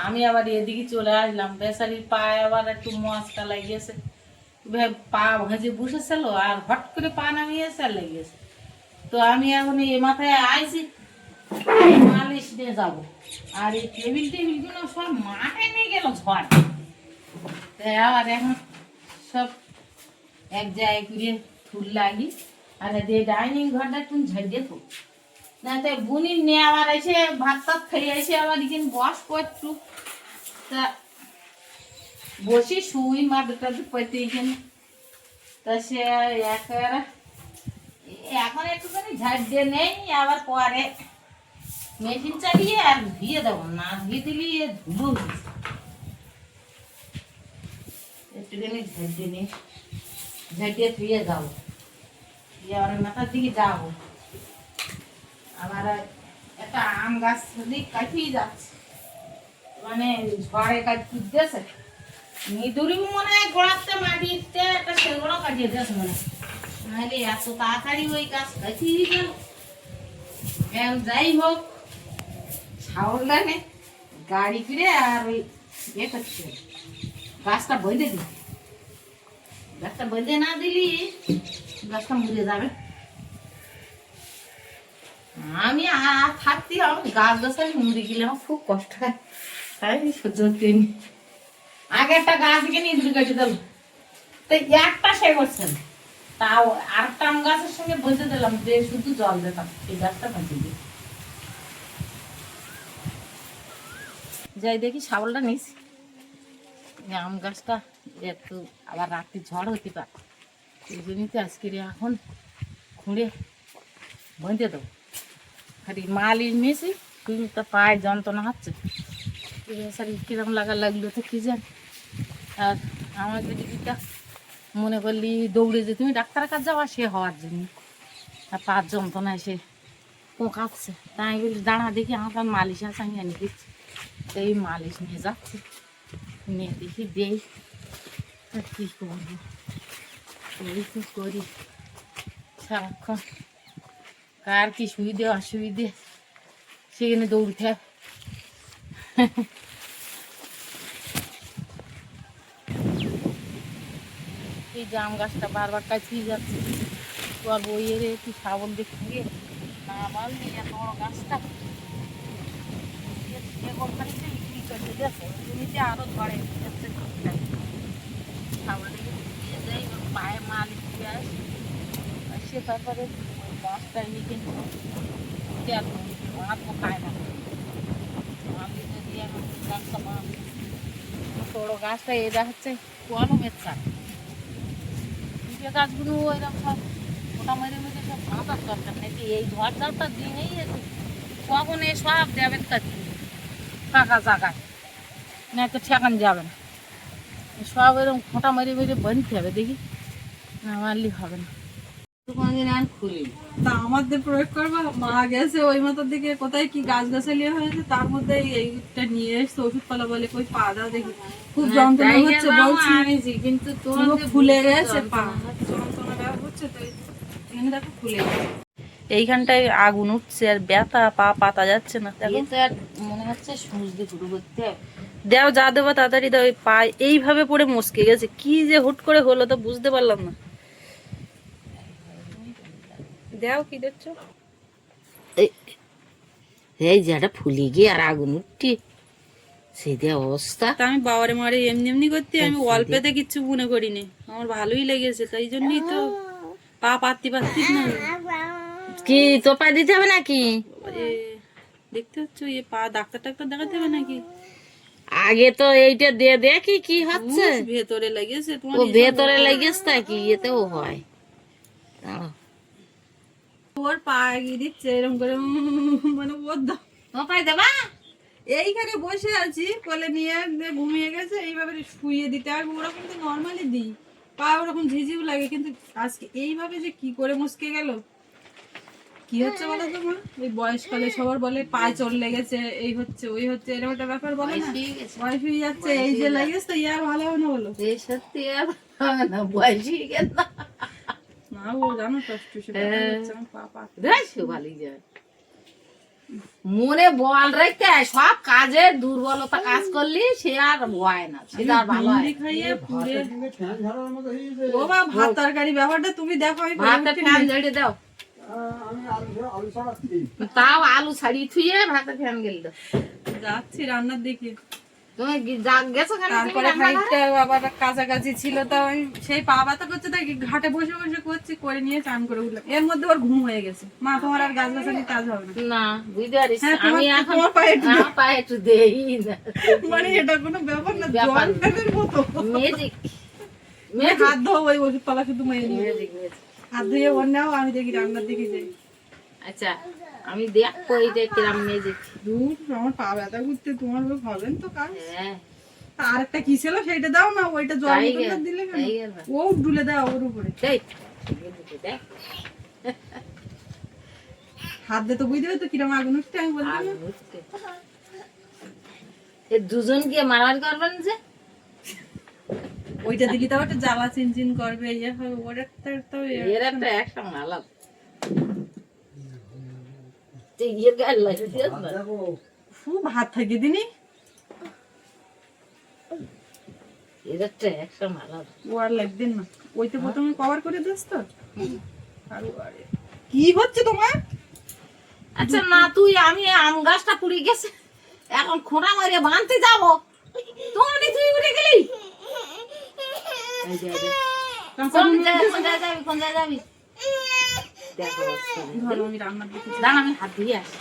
আমি আবার এদিকে চলে আসলাম। বেচারির পায়ে আবার একটু মচকা লাগিয়েছে, পা ভাজে বসেছিল আর হট করে পা নামিয়েছে আর লেগেছে। তো আমি এখন এই মাথায় আইছি মালিশ নিয়ে যাবো। আর এই টেবিলগুলো সব মাঠে নিয়ে গেল ঝড়। আবার এখন সব এক জায়গায় করে ফুল লাগি। আর ডাইনিং ঘরটা একটু ঝাড়িয়ে থাক না, তাই বুনি নিয়ে আবার এসে ভাত টাত খেয়ে এসে আবার এখানে বস করছু। তা বসি শুই মাথাটা পেতে এখানে। তা সে এখন একটুখানি ঝাড় দিয়ে নেই, আবার পরে মেশিন চালিয়ে আর ধুয়ে দেবো না, ধুয়ে দিলি ধুলো একটুখানি ঝাড় দিয়ে নেই, ঝাড়িয়ে ধুয়ে যাবো। আবার মাথার দিকে যাবো। আমার একটা আম গাছ কাটিয়ে যাচ্ছে, মানে ঝড়ে কাটিয়ে দিয়েছে। নিদুরি মনে হয় গোড়াতে মাটিতে একটা সেগুলো কাটিয়ে দিয়েছে মনে হয়, নাহলে এত তাড়াতাড়ি ওই গাছ কাটিয়ে গেল। যাই হোক, ছাউলদানে গাড়ি ফিরে আর ওই ইয়ে করছে, গাছটা বেঁধে দিই। গাছটা বেঁধে না দিলি গাছটা মরে যাবে। আমি থাকতে আমার গাছ গাছালি মরে গেলে আমার খুব কষ্ট হয়, তাই সহ্য করতে নি। আগে একটা গাছ কিনে ইঁদুর কেটে দিল, তো একটা সে করছেন, তাও আরেকটা আম গাছের সঙ্গে বেঁধে দিলাম, যে শুধু জল দিতাম এই গাছটা বাঁচে দিয়ে। যাই দেখি শাবলটা নিয়েছি, আম গাছটা একটু আবার রাত্রি ঝড় হতে পারে, এই জন্যই তো আজকে এখন খুঁড়ে বেঁধে দেবো। খালি মালিশ নিয়েছি, তুমি তো পায়ে যন্ত্রণা হচ্ছে, কিরকম লাগলো তো কি জানি। আর আমার দিদিটা মনে করলি দৌড়ে যে তুমি ডাক্তারের কাছে যাওয়া, সে হওয়ার জন্য আর পাঁচ যন্ত্রণায় সে কোঁকাচ্ছে। তাই আমি বলি দাঁড়া দেখি আমার মালিশ আছে, আমি এনে দিচ্ছি। তো এই মালিশ নিয়ে যাচ্ছি, নিয়ে দেখি দেই আর কী করবো, এই তো করি সারাক্ষণ। কার কি সুবিধে অসুবিধে সেখানে দৌড়তে হয়। এই জাম গাছটা বারবার কাছিয়ে যাচ্ছে, তো আর বইয়ের একটু শাবল দেখে না বাড়লি এত বড় গাছটা বিক্রি করে দিয়েছে, জমিতে আরো ধরে যাচ্ছে। শাবল দেখে দিয়ে যাই, ওর পায়ে মাল দিয়ে আসে, সে তারপরে ওই গাছটা নিয়ে মাছও খায় না। আমি যদি এখন গাছটা বড় গাছটা এটা হচ্ছে কলমের চাষ, যে গাছগুলো ওইরকম সব মোটা মেরে মেরে সব বাঁধার দরকার নেই। এই ঝড় ঝড়টা দিনেই আছে, কখন এ সব দেবেন কাছে ফাঁকা জায়গায়, না তো ঠেকান যাবে না। সব এরকম ফোঁটা মেরে মেরে বাঁধতে হবে, দেখি না মারলে হবে না। তা আমাদের প্রয়োগ করবা, মা গেছে ওই মাথার দিকে কোথায় কি গাছ গাছালি হয়েছে, তার মধ্যে এইটা নিয়ে এসছে ওষুধ পালা বলে কই পা দাও দেখি, খুব যন্ত্রণা হচ্ছে বলছি, কিন্তু ফুলে গেছে পা, যন্ত্রণাটা হচ্ছে তো এখানে দেখো ফুলে গেছে। এইখানটায় আগুন উঠছে আর ব্যথা, পা পাতা যাচ্ছে না। মনে হচ্ছে সুচ দিয়ে শুরু করতে হবে। দেও যা দেবো তাড়াতাড়ি দাও। পা এইভাবে পড়ে মস্কে গেছে, কি যে হুট করে হলো তো বুঝতে পারলাম না। দেও কি দেখছো, এই যেটা ফুলে গিয়ে আর আগুন উঠছে, সেই দিয়ে অবস্থা। তা আমি বাবারে মারে এমনি এমনি করতে, আমি অল্পেতে কিচ্ছু মনে করিনি, আমার ভালোই লেগেছে, তাই জন্যই তো পা পাতি পাতি না। কি তো পা দিতে হবে নাকি? দেখতে হচ্ছে এ পা ডাক্তার টাক্তার দেখাতে হবে নাকি? আগে তো এইটা দিয়ে দেখি কি হচ্ছে। ভেতরে লেগেছে তোমার, ও ভেতরে লেগেছে নাকি? এতেও হয়। ওর পা এগিয়ে দিচ্ছে এরকম করে, মানে ওর পাই দেবা এইখানে বসে আছি, কোলে নিয়ে ঘুমিয়ে গেছে, এইভাবে শুয়ে দিতে আর ওরা কিন্তু নর্মালি দিই, পা ওরকম ঝিঝিও লাগে, কিন্তু আজকে এইভাবে যে কি করে মুসকে গেল। কি হচ্ছে বলো তো মা, এই বয়সকালে সবার বলে পায়ে চোট লেগেছে, এই হচ্ছে ওই হচ্ছে, এরকম একটা ব্যাপার বলে না, বয়স হয়ে যাচ্ছে, এই যে লেগেছে তো ইয়া ভালো হবে না বলো। সত্যি না বয়সী গেল না ও জানো কষ্ট সে হচ্ছে আমার পা পা ভালোই যায়। মনে বল রেখে সব কাজে দুর্বলতা কাজ করলি সে আর হয় না, সে আর ভালো হয় ভিন্ডি খাইয়ে পুড়ে ও মা ভাত তরকারি ব্যাপারটা তুমি দেখো আমি করে ভাতে উঠতে ফ্যান নেই। ঝেড়ে দাও, তাও আলু ছাড়িয়ে থুয়ে ভাতে ফ্যান গেল। যাচ্ছি রান্নার দিকে। তুমি গেছো কেন? তারপরে খানিকটা আবার কাছাকাছি ছিল, তো আমি সেই পা ব্যথা করছে তাই ঘাটে বসে বসে করছি, করে নিয়ে চান করে উঠলাম। এর মধ্যে ওর ঘুম হয়ে গেছে। মা তোমার আর গাছ গাছালি কাজ হবে না। না বুঝতে পারিস, হ্যাঁ, আমি তোমার- এখন তোমার পায়ে একটু আমার পায়ে একটু দেই না, মানে এটা কোনো ব্যাপার না, ব্যাপার জল ফেলের মতো। ম্যাজিক হাত ধোও, ওই ওষুধ পালা শুধু মেয়ে নিয়ে ম্যাজিক ম্যাজিক। হাত ধুয়ে ওর নাও, আমি দেখি রান্নার দিকে যাই। আচ্ছা আমি দেখবো এইটা কিরম ম্যাজিক। দূর, আমার পা ব্যথা করতে তোমার হবেন তো কাজ। হ্যাঁ আর একটা কি ছিল সেটা দাও না, ওইটা জল তাই বোতলটা গেল, দিলে কেন? তাই গেল। ও ডুলে দাও ওর উপরে। দেখ দেখ হাত দিয়ে তো বুঝতে হবে তো কিরম আগুন উঠতে, আমি বললাম আর না। বুঝতে। এ দুজন গিয়ে মারামারি করবেন যে, ওইটা দিলি তাও একটা জ্বালা চিনচিন করবে, ইয়ে হবে, ওটা তো এর একটা একসঙ্গে আলাদা। যে ইয়ের গায়ে লাগে দিয়েছ না? খুব হাত থেকে দিনি। এর একটা একসঙ্গে আলাদা। ও আর লাগবেন না, ওইটা প্রথমে কভার করে দিস তো। আর ও আরে কি হচ্ছে তোমার? আচ্ছা না তুই, আমি আম গাছটা পুড়ে গেছে, এখন খোঁড়া মারিয়ে বাঁধতে যাবো, তুই উঠে গেলি। এই যে, এই যে। কোন জায়গায় যাবি, কোন জায়গায় যাবি? দেখো ধরো আমি রান্নার দিকে যাই। দাঁড়া আমি হাত দিয়ে আসি।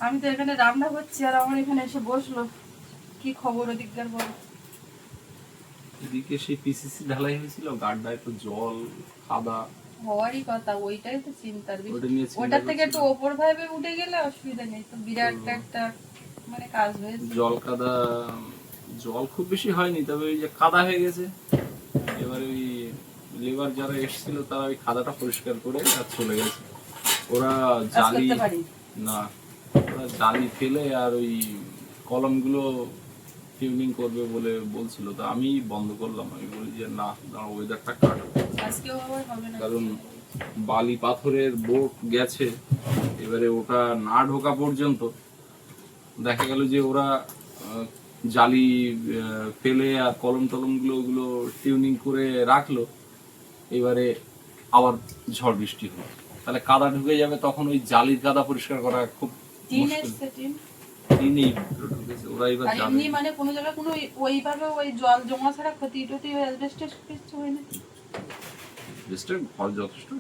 আমি তো এখানে রান্না করছি আর আমার এখানে এসে বসলো। কি খবর ওদিককার বল? এদিকে সেই পিসিসি ঢালাই হয়েছিল, গাড্ডায় তো জল কাদা, হওয়ারই কথা, ওইটাই তো চিন্তার ওটা বিষয়। নিয়ে চিন্তা ওটার থেকে করছিলাম। একটু ওপর ভাবে উঠে গেলে অসুবিধা নেই, তো বিরাট একটা মানে কাজ হয়েছে। জল কাদা, জল খুব বেশি হয়নি, তবে ওই যে কাদা হয়ে গেছে। এবারে ওই লেবার যারা এসেছিল তারা ওই কাদাটা পরিষ্কার করে আর চলে গেছে। ওরা কাজ জালি করতে পারি। না, ওরা জালি ফেলে আর ওই কলমগুলো টিউনিং করবে বলে বলছিল, তো আমি বন্ধ করলাম। আমি বলি যে না, ওয়েদারটা কাটো, আজকেও আবার হবে না। কারণ বালি পাথরের বোট গেছে। এবারে ওটা না ঢোকা পর্যন্ত দেখা গেল যে ওরা জালি ফেলে আর কলম টলম গুলো ওগুলো টিউনিং করে রাখলো। এবারে আবার ঝড় বৃষ্টি হলো, তাহলে কাদা ঢুকে যাবে, তখন ওই জালির কাদা পরিষ্কার করা খুব টিন মুশকিল। এসছে, টিন। টিনেই ঢুকেছে, ওরা এবার আর যাবে। এমনি মানে কোনো জায়গায় কোনো ওইভাবে ওই জল জমা ছাড়া ক্ষতি টতি অ্যাসবেস্টাস কিছু হয় না? বেস্টের ঘর যথেষ্ট,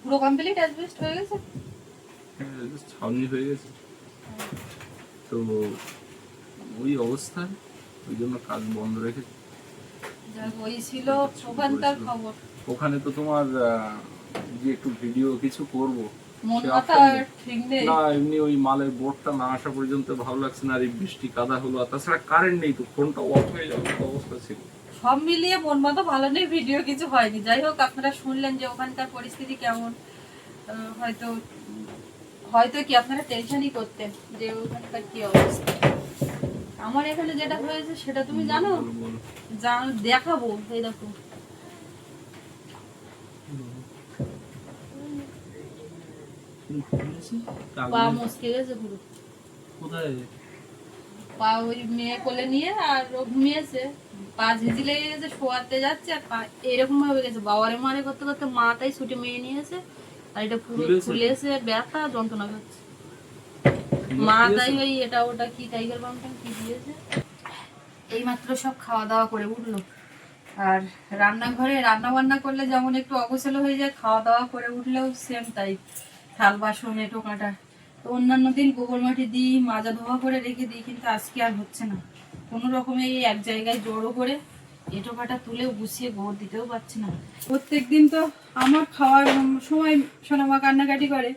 পুরো কমপ্লিট অ্যাসবেস্ট হয়ে গেছে? ছাউনি হয়ে গেছে। তো ওই অবস্থায় ওই জন্য কাজ বন্ধ রেখেছে। যাক, ওই ছিল ওখানকার খবর। ওখানে তো তোমার যে একটু ভিডিও কিছু করব, মন সে মাথা option আর নেই। ঠিক নেই। না এমনি ওই মালের বোর্ডটা না আসা পর্যন্ত ভালো লাগছে না, আর এই বৃষ্টি কাদা হলো, আর তাছাড়া কারেন্ট নেই, তো ফোনটা অফ হয়ে যাওয়ার মতো অবস্থা ছিল। সব মিলিয়ে মন মতো ভালো নেই, ভিডিও কিছু হয়নি। যাই হোক, আপনারা শুনলেন যে ওখানকার পরিস্থিতি কেমন। হয়তো হয়তো কি আপনারা টেনশনই করতেন যে ওখানকার কি অবস্থা। আমার এখানে যেটা হয়েছে সেটা তুমি জানো? বলো, বলো। দেখাবো, এই দেখো। পা মস্কে গেছে পুরো। কোথায়? পা ওই মেয়ে কোলে নিয়ে আর ও ঘুমিয়েছে, পা ঝিঝি লেগে গেছে, শোয়াতে যাচ্ছে আর পা এরকম ভাবে গেছে। বাবারে মারে করতে করতে মাটাই ছুটে মেয়ে নিয়েছে, আর এটা পুরো ফুলেছে? ফুলেছে, ব্যথা যন্ত্রণা করছে। মা তাই ওই এটা ওটা কি টাইগার বামটা কি দিয়েছে। এইমাত্র সব খাওয়া দাওয়া করে উঠলো, আর রান্নাঘরে রান্না বান্না করলে যেমন একটু অগোছালো হয়ে যায়, খাওয়া দাওয়া করে উঠলেও সেম তাই। থাল বাসন এঁটো কাঁটা, তো অন্যান্য দিন গোবর মাটি দিই, মাজা ধোয়া করে রেখে দিই, কিন্তু আজকে আর হচ্ছে না। কোনো রকমে এই এক জায়গায় জড়ো করে এঁটো কাটা তুলেও গুছিয়ে গোবর দিতেও পারছি না। প্রত্যেক দিন তো আমার খাওয়ার সময় সোনামা কান্নাকাটি করে,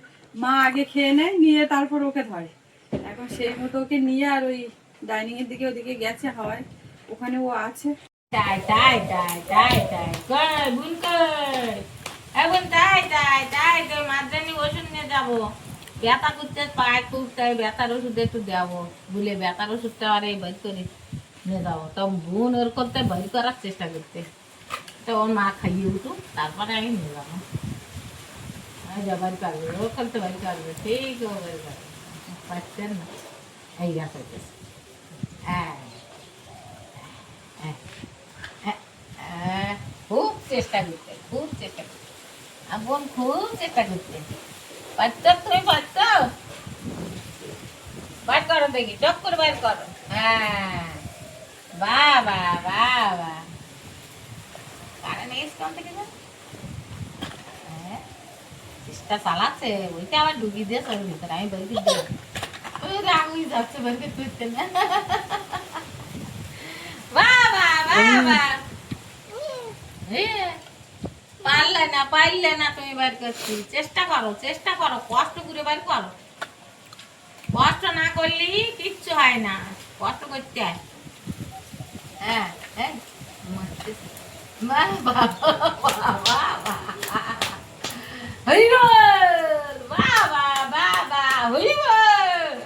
মা আগে খেয়ে নেয়, নিয়ে তারপর ওকে ধরে। এখন সেই মতো ওকে নিয়ে আর ওই ডাইনিং এর দিকে ওদিকে গেছে হাওয়ায়, ওখানে ও আছে। তাই তাই তাই তাই তাই কই বুন কই, এখন তাই তাই তাই তো মাঝখানে ওষুধ নিয়ে যাবো, ব্যথা করতে পায় খুব, তাই ব্যথার ওষুধ একটু দেবো বলে ব্যথার ওষুধটা আর এই বাইর করে নিয়ে যাবো। তো বোন ওর করতে বাইর করার চেষ্টা করতে, তো ওর মা খাইয়ে উঠুক তারপরে আমি নিয়ে যাবো। বাড়ি পারবে, ও খেলতে বাড়ি পারবে, ঠিক ও বাড়ি পারবে, পারছেন না। এই গাছ হইতেছে, খুব চেষ্টা করতে, খুব চেষ্টা করতে, বোন খুব চেষ্টা করতে। পারছ তুমি, পারছ? বার করো দেখি, চক করে বার করো। হ্যাঁ, বাবা বাবা, কারণ এসকান থেকে যান চেষ্টা চালাচ্ছে, ওইটা আবার ঢুকিয়ে দিয়ে ওর ভিতরে, আমি বের করে দিলাম, ওই রাগুই যাচ্ছে বের করে তুলতে না। বাবা বাবা, পারলে না তুমি বার করছি, চেষ্টা করো, চেষ্টা করো, কষ্ট করে বার করো, কষ্ট না করলে কিচ্ছু হয় না, কষ্ট করতে হয়। হ্যাঁ হ্যাঁ, হরিবল, বাবা বাবা, হরিবল,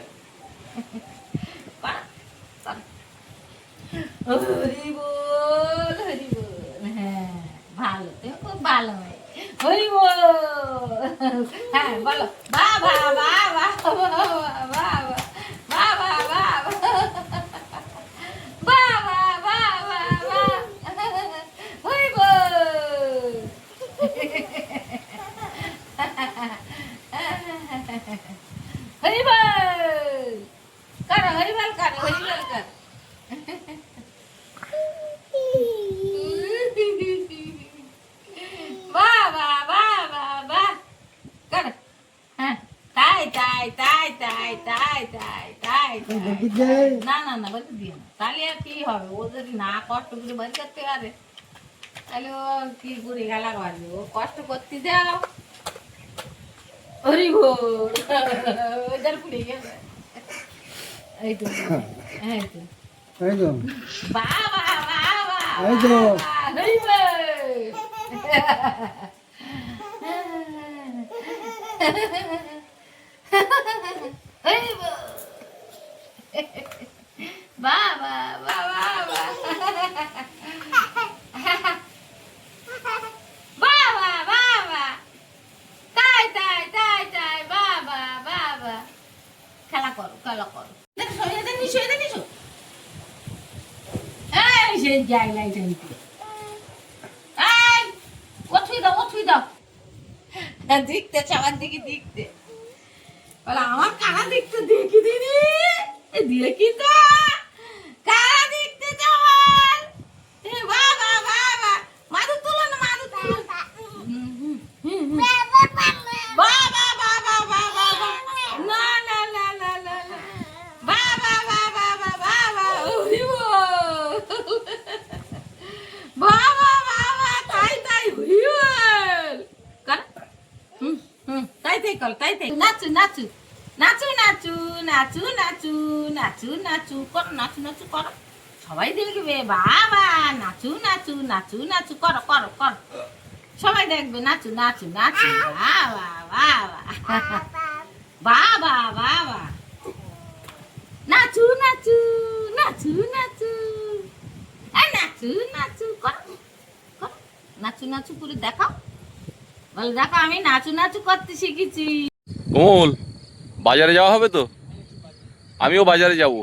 হরিবল, হরিবল। হ্যাঁ, ভালো, তুমি খুব ভালো মেয়ে, হরিবল। হ্যাঁ বলো, বাবা বাবা বাবা বাবা বাবা বাবা বাবা বাবা হরিবল। হরিবল করো, হরিবল করো, হরিবল করো। বাবা বাবা বাবা করো। হ্যাঁ, তাই তাই তাই তাই তাই তাই তাই তাই। না না না, বলতে দিও না, তাহলে আর কি হবে, ও যদি না কষ্ট করে বাড়ি করতে পারে তাহলে ও কি করে গেলা পারবে, ও কষ্ট করতে দাও। হরি বল, ওইটার পুড়ে গেছে, এই তো, এই তো, বাবা বাবা, হরি বল। বাবা বাবা বাবা বাবা, তাই তাই তাই তাই, বাবা বাবা, খেলা করো, খেলা করো, নিশো নিশো, এই সে জায়গায় জানতে, এই ওঠুই দাও, ওঠুই দাও, দেখতে সবার দিকে দেখতে, বলে আমার কারা দেখতে, দেখি দিদি, দেখি তো কারা দেখতে যাওয়ার, বাবা বাবা, মাদু তুলো না, মাদু তুলো, বাবা বাবা বাবা, না না না না না, বাবা বাবা বাবা বাবা, বাবা বাবা, তাই তাই হইল কর, তাই তাই কর, তাই তাই, নাচু নাচু নাচু নাচু নাচু নাচু নাচু নাচু করো, নাচু নাচু করো, সবাই দেখবে, বাবা নাচু নাচু নাচু নাচু করো, করো করো, সবাই দেখবে, নাচু নাচু নাচু, বাবা বাবা বাবা বাবা, নাচু নাচু নাচু নাচু, নাচু নাচু করো, করো, নাচু নাচু করে দেখাও, বলে দেখো আমি নাচু নাচু করতে শিখেছি। কোমল, বাজারে যাওয়া হবে তো? আমিও বাজারে যাব।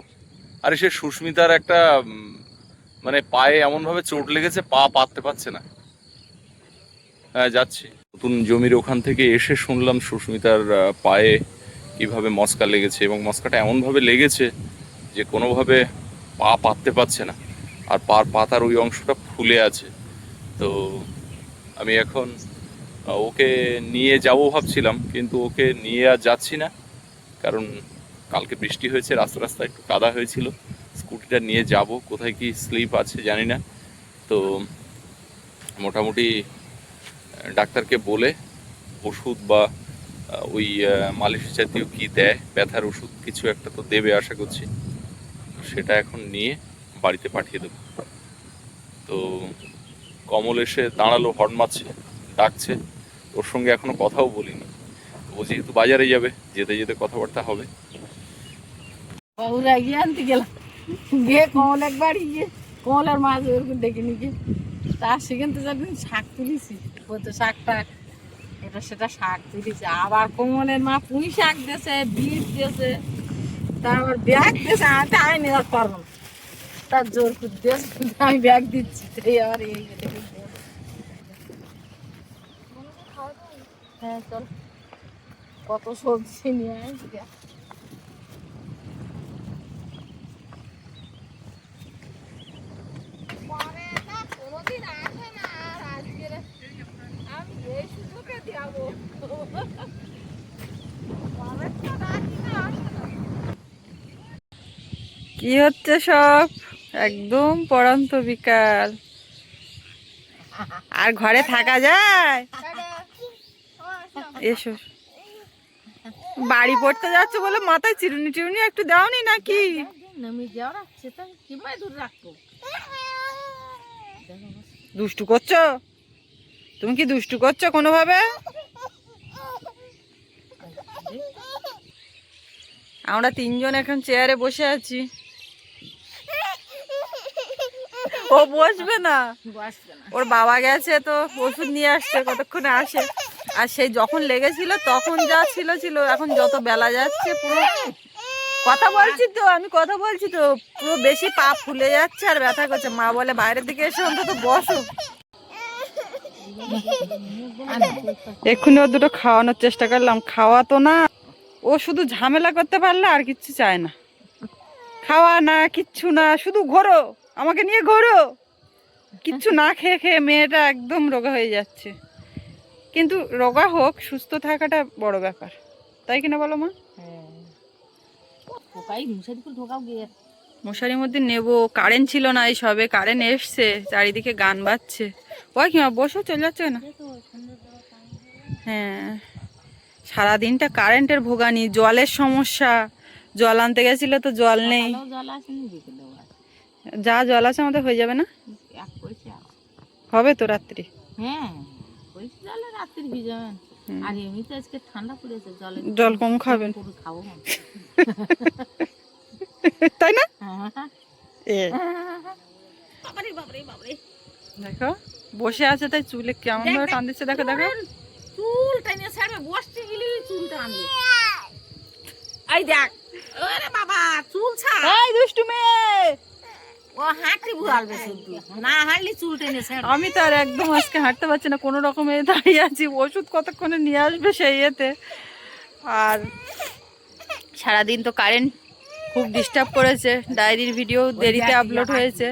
আরে সে সুস্মিতার একটা মানে পায়ে এমনভাবে চোট লেগেছে, পা পাততে পারছে না। হ্যাঁ যাচ্ছি। নতুন জমির ওখান থেকে এসে শুনলাম সুস্মিতার পায়ে কিভাবে মচকা লেগেছে, এবং মচকাটা এমনভাবে লেগেছে যে কোনোভাবে পা পাততে পারছে না, আর পার পাতার ওই অংশটা ফুলে আছে। তো আমি এখন ওকে নিয়ে যাব ভাবছিলাম, কিন্তু ওকে নিয়ে আর যাচ্ছি না, কারণ কালকে বৃষ্টি হয়েছে, রাস্তা রাস্তা একটু কাদা হয়েছিল, স্কুটিটা নিয়ে যাব, কোথায় কি স্লিপ আছে জানি না। তো মোটামুটি ডাক্তারকে বলে ওষুধ বা ওই মালিশ জাতীয় কি দেয়, ব্যথার ওষুধ কিছু একটা তো দেবে আশা করছি, সেটা এখন নিয়ে বাড়িতে পাঠিয়ে দেবো। তো কমল এসে দাঁড়ালো, হর্ন মারছে, ডাকছে, ওর সঙ্গে এখনো কথাও বলিনি, ও যেহেতু বাজারে যাবে, যেতে যেতে কথাবার্তা হবে। বাবুরা গিয়ে আনতে গেলাম, গিয়ে কমল একবার গিয়ে কমলার মাছ ওরকম ডেকে নিয়ে গিয়ে, তার সেখান থেকে যখন শাক তুলেছি, বলতো শাক টাক এটা সেটা শাক তুলেছে, আবার কোমলের মা পুঁই শাক দিয়েছে, বিট দিয়েছে, তারপর ব্যাগ দিয়েছে। আমি নেওয়ার পারবো না, তার জোর করে দিয়েছে, কিন্তু আমি ব্যাগ দিচ্ছি। এই আবার এই হ্যাঁ চল, কত সবজি নিয়ে আসি। কোনোদিন আসে না, আর আজকে আমি এই সুযোগে যাবো। কি হচ্ছে সব? একদম পড়ন্ত বিকাল, আর ঘরে থাকা যায়? এসো, বাড়ি পড়তে যাচ্ছে বলে মাথায় চিরুনি টিরুনি একটু দাওনি নাকি? নামি যাওয়ার আছে, তাই কিমাই দূর রাখবো। দুষ্টু করছো তুমি? কি দুষ্টু করছো কোনোভাবে? আমরা তিনজন এখন চেয়ারে বসে আছি। ও বসবে না, বসবে না। ওর বাবা গেছে তো ওষুধ নিয়ে আসছে, কতক্ষণে আসে। আর সেই যখন লেগেছিল তখন যা ছিল ছিল, এখন যত বেলা যাচ্ছে পুরো কথা বলছি তো, আমি কথা বলছি তো, পুরো বেশি পা ফুলে যাচ্ছে আর ব্যথা করছে। মা বলে বাইরের দিকে এসে অন্তত বসো। এক্ষুনি ও দুটো খাওয়ানোর চেষ্টা করলাম, খাওয়া তো না, ও শুধু ঝামেলা করতে পারলে আর কিচ্ছু চায় না। খাওয়া না, কিচ্ছু না, শুধু ঘোরো, আমাকে নিয়ে ঘোরো। কিচ্ছু না খেয়ে খেয়ে মেয়েটা একদম রোগা হয়ে যাচ্ছে। কিন্তু রোগা হোক, সুস্থ থাকাটা বড় ব্যাপার, তাই কিনা বলো মা? মশারির মধ্যে নেবো, কারেন্ট ছিল না, এই সবে কারেন্ট এসছে, চারিদিকে গান বাজছে। ওই কি মা, বসো, চলে যাচ্ছে না? হ্যাঁ, সারাদিনটা কারেন্টের ভোগানি, জলের সমস্যা। জল আনতে গেছিল তো জল নেই। যা জল আছে আমাদের হয়ে যাবে না? হবে তো রাত্রি। হ্যাঁ, জলে রাত্রি ভিজাবেন। আর এমনিতে আজকে ঠান্ডা পড়েছে, জল কম খাবেন, খাবো। তাই না? এ বাবারে, দেখো বসে আছে, তাই চুলে কেমন ভাবে টান দিচ্ছে, দেখো দেখো। চুল টানিয়ে ছাড়বে, বসতে গেলে চুল টানবে। এই দেখ, ওরে বাবা, চুল ছাড়। এই দুষ্টু মেয়ে, ও হাঁটতে ভুয়ালবে, শুধু না হাঁটলে চুল টেনে ছাড়বে। আমি তো আর একদম আজকে হাঁটতে পারছি না, কোনো রকমে দাঁড়িয়ে আছি। ওষুধ কতক্ষণে নিয়ে আসবে সেই এতে। আর সারাদিন তো কারেন্ট খুব ডিস্টার্ব করেছে। ডায়েরির ভিডিও দেরিতে আপলোড হয়েছে,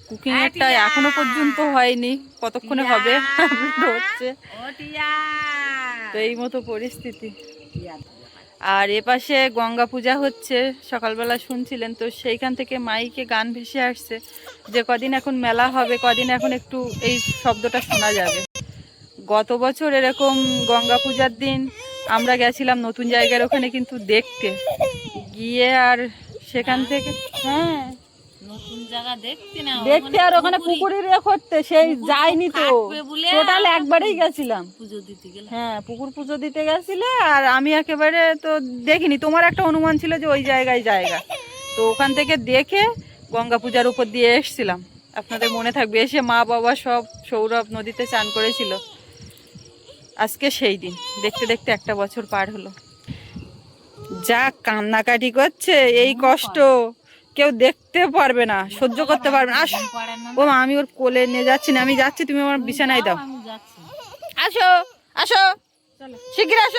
কুকিং এরটা এখনো পর্যন্ত হয়নি, কতক্ষণে হবে আপলোড হচ্ছে। তো এই মতো পরিস্থিতি। আর এপাশে গঙ্গা পূজা হচ্ছে, সকালবেলা শুনছিলেন তো, সেইখান থেকে মাইকে গান ভেসে আসছে যে কদিন এখন মেলা হবে, কদিন এখন একটু এই শব্দটা শোনা যাবে। গত বছর এরকম গঙ্গা পূজার দিন আমরা গেছিলাম নতুন জায়গার ওখানে কিন্তু দেখতে গিয়ে, আর সেখান থেকে হ্যাঁ নতুন জায়গা দেখতে না, দেখতে, আর ওখানে পুকুরের ইয়ে করতে, সেই যাইনি তো, টোটাল একবারেই গেছিলাম পুজো দিতে গেলে। হ্যাঁ, পুকুর পুজো দিতে গেছিলে। আর আমি একেবারে তো দেখিনি, তোমার একটা অনুমান ছিল যে ওই জায়গায় জায়গা, তো ওখান থেকে দেখে গঙ্গা পূজার উপর দিয়ে এসছিলাম। আপনাদের মনে থাকবে, এসে মা বাবা সব সৌরভ নদীতে চান করেছিল। আজকে সেই দিন, দেখতে দেখতে একটা বছর পার হলো। যা কান্নাকাটি করছে, এই কষ্ট কেউ দেখতে পারবে না, সহ্য করতে পারবে না। ও মা, আমি ওর কোলে নিয়ে যাচ্ছি না, আমি যাচ্ছি, তুমি আমার বিছানায় দাও। আমি যাচ্ছি। আসো আসো, শিগগির আসো।